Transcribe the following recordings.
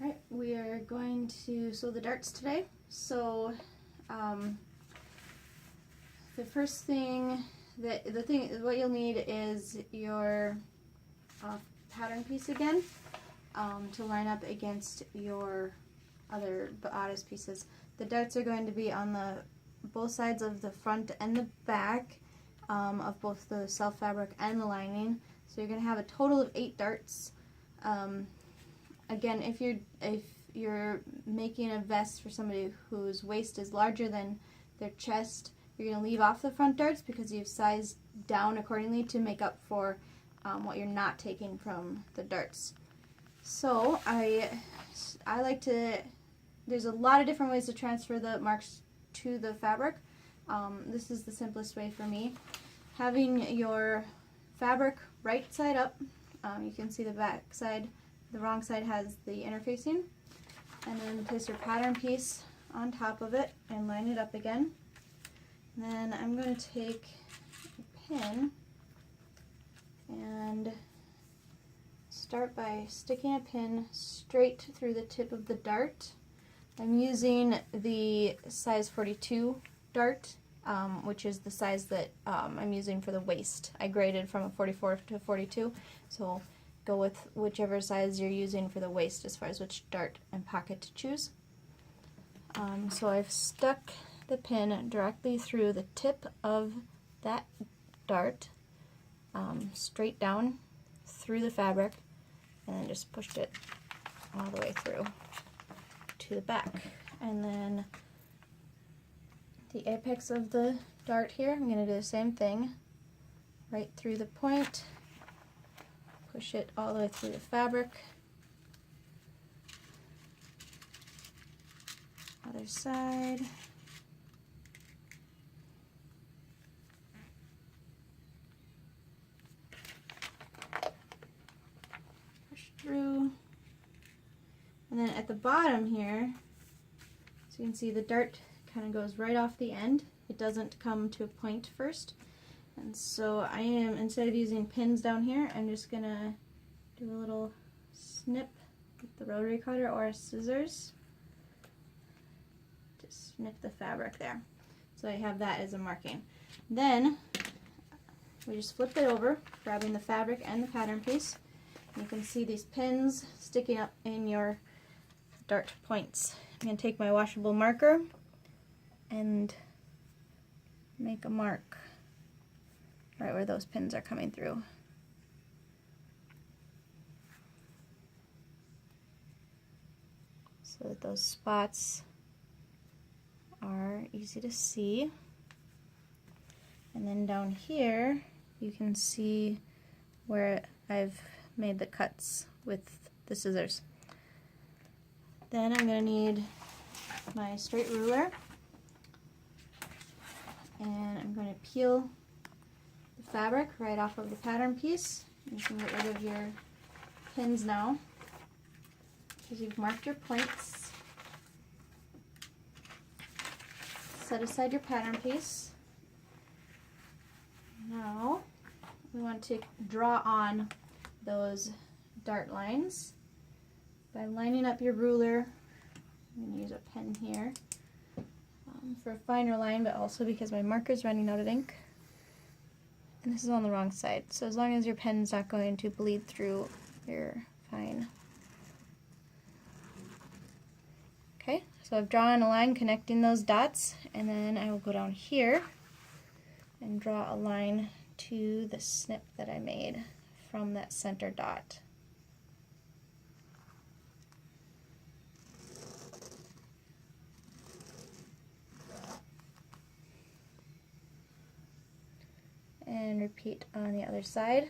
Alright, we are going to sew the darts today. So the first thing, what you'll need is your pattern piece again to line up against your other bodice pieces. The darts are going to be on both sides of the front and the back of both the self fabric and the lining. So you're going to have a total of 8 darts. Again, if you're making a vest for somebody whose waist is larger than their chest, you're going to leave off the front darts because you've sized down accordingly to make up for what you're not taking from the darts. So I like to, there's a lot of different ways to transfer the marks to the fabric. This is the simplest way for me. Having your fabric right side up, you can see the back side. The wrong side has the interfacing, and then place your pattern piece on top of it and line it up again. And then I'm going to take a pin and start by sticking a pin straight through the tip of the dart. I'm using the size 42 dart, which is the size that I'm using for the waist. I graded from a 44 to 42, so go with whichever size you're using for the waist as far as which dart and pocket to choose. So I've stuck the pin directly through the tip of that dart, straight down through the fabric, and then just pushed it all the way through to the back. And then the apex of the dart here, I'm going to do the same thing, right through the point. Push it all the way through the fabric. Other side. Push through. And then at the bottom here, so you can see the dart kind of goes right off the end. It doesn't come to a point first. And so I am, instead of using pins down here, I'm just going to do a little snip with the rotary cutter or scissors. Just snip the fabric there. So I have that as a marking. Then we just flip it over, grabbing the fabric and the pattern piece. And you can see these pins sticking up in your dart points. I'm going to take my washable marker and make a mark right where those pins are coming through. So that those spots are easy to see. And then down here you can see where I've made the cuts with the scissors. Then I'm going to need my straight ruler, and I'm going to peel the fabric right off of the pattern piece. You can get rid of your pins now because you've marked your points. Set aside your pattern piece. Now we want to draw on those dart lines by lining up your ruler. I'm going to use a pen here for a finer line, but also because my marker is running out of ink. And this is on the wrong side, so as long as your pen's not going to bleed through, you're fine. Okay, so I've drawn a line connecting those dots, and then I will go down here and draw a line to the snip that I made from that center dot. And repeat on the other side.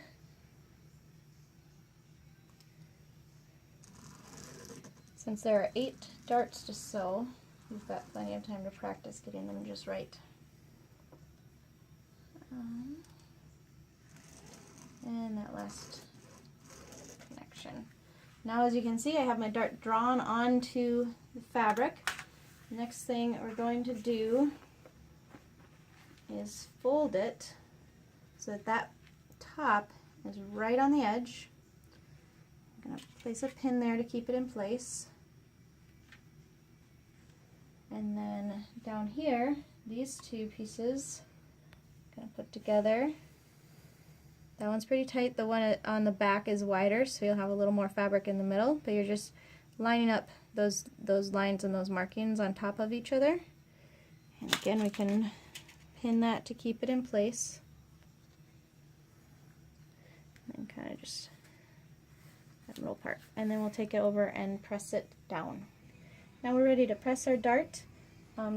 Since there are 8 darts to sew, you've got plenty of time to practice getting them just right. And that last connection. Now, as you can see, I have my dart drawn onto the fabric. The next thing we're going to do is fold it so that that top is right on the edge. I'm going to place a pin there to keep it in place. And then down here, these two pieces, I'm gonna put together. That one's pretty tight. The one on the back is wider, so you'll have a little more fabric in the middle, but you're just lining up those lines and those markings on top of each other. And again, we can pin that to keep it in place. And kind of just that middle part. And then we'll take it over and press it down. Now we're ready to press our dart.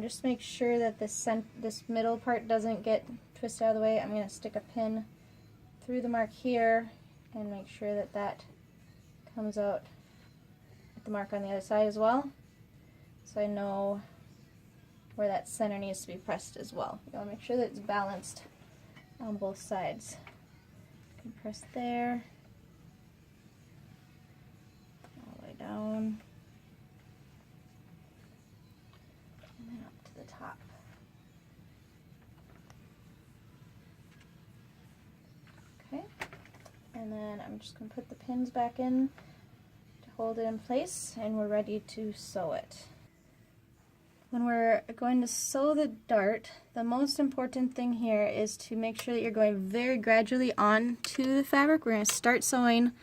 Just make sure that this middle part doesn't get twisted out of the way. I'm going to stick a pin through the mark here and make sure that that comes out at the mark on the other side as well, so I know where that center needs to be pressed as well. You want to make sure that it's balanced on both sides. You can press there, all the way down, and then up to the top. Okay, and then I'm just going to put the pins back in to hold it in place, and we're ready to sew it. When we're going to sew the dart, the most important thing here is to make sure that you're going very gradually onto the fabric. We're going to start sewing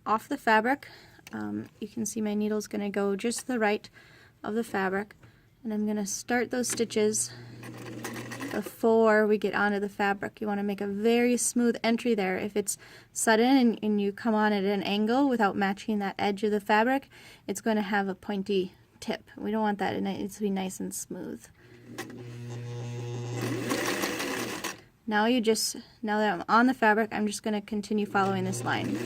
off the fabric. You can see my needle's going to go just to the right of the fabric, and I'm going to start those stitches before we get onto the fabric. You want to make a very smooth entry there. If it's sudden and you come on at an angle without matching that edge of the fabric, it's going to have a pointy tip. We don't want that. It needs to be nice and smooth. Now that I'm on the fabric, I'm just going to continue following this line.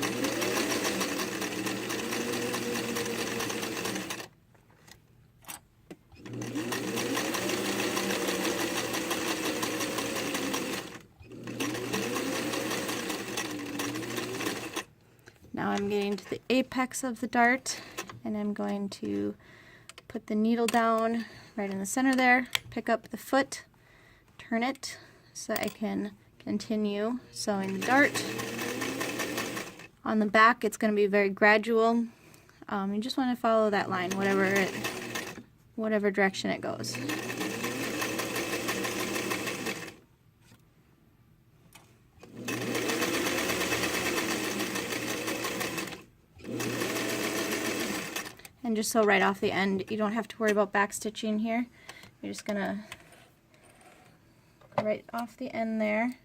Now I'm getting to the apex of the dart, and I'm going to put the needle down right in the center there, pick up the foot, turn it so I can continue sewing the dart. On the back, it's going to be very gradual. You just want to follow that line, whatever direction it goes. And just sew right off the end. You don't have to worry about back stitching here. You're just gonna go right off the end there.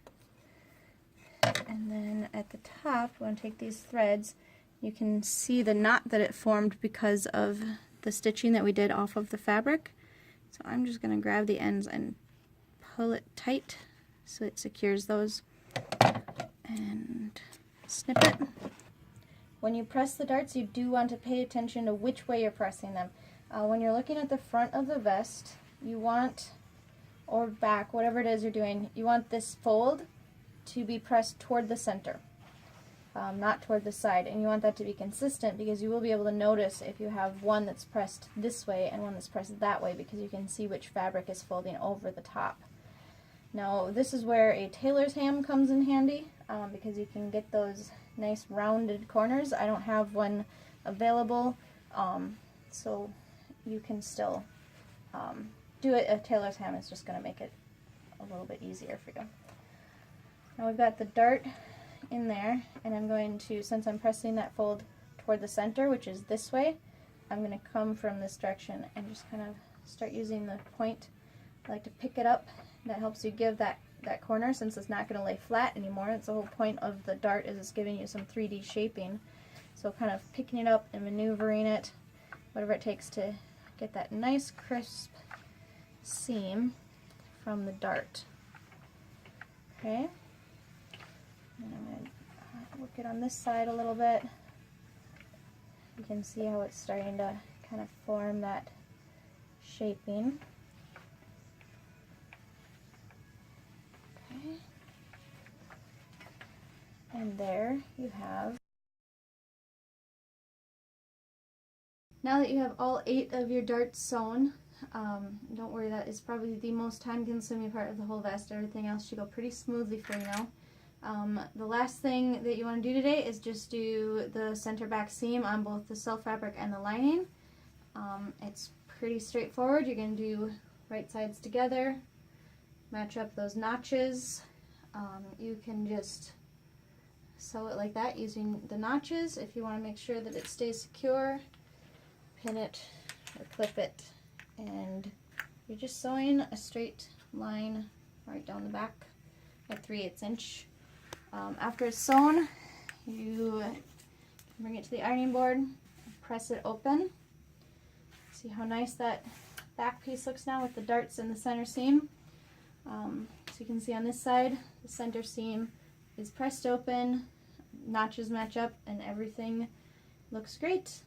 And then at the top, we want to take these threads. You can see the knot that it formed because of the stitching that we did off of the fabric. So I'm just gonna grab the ends and pull it tight so it secures those. And snip it. When you press the darts, you do want to pay attention to which way you're pressing them. When you're looking at the front of the vest, you want, or back, whatever it is you're doing, you want this fold to be pressed toward the center, not toward the side. And you want that to be consistent because you will be able to notice if you have one that's pressed this way and one that's pressed that way, because you can see which fabric is folding over the top. Now this is where a tailor's ham comes in handy, because you can get those nice rounded corners. I don't have one available, so you can still do it. A tailor's ham is just going to make it a little bit easier for you. Now we've got the dart in there, and I'm going to, since I'm pressing that fold toward the center, which is this way, I'm going to come from this direction and just kind of start using the point. I like to pick it up. That helps you give that corner, since it's not going to lay flat anymore. It's the whole point of the dart, is it's giving you some 3D shaping. So kind of picking it up and maneuvering it, whatever it takes to get that nice crisp seam from the dart. Okay, and I'm going to work it on this side a little bit. You can see how it's starting to kind of form that shaping. And there you have. Now that you have all 8 of your darts sewn, don't worry, that is probably the most time-consuming part of the whole vest. Everything else should go pretty smoothly for you now. The last thing that you want to do today is just do the center back seam on both the self fabric and the lining. It's pretty straightforward. You're going to do right sides together, match up those notches. You can just sew it like that using the notches. If you want to make sure that it stays secure, pin it or clip it, and you're just sewing a straight line right down the back at 3/8 inch. After it's sewn, you bring it to the ironing board, press it open. See how nice that back piece looks now with the darts in the center seam. So you can see on this side, the center seam is pressed open, notches match up, and everything looks great.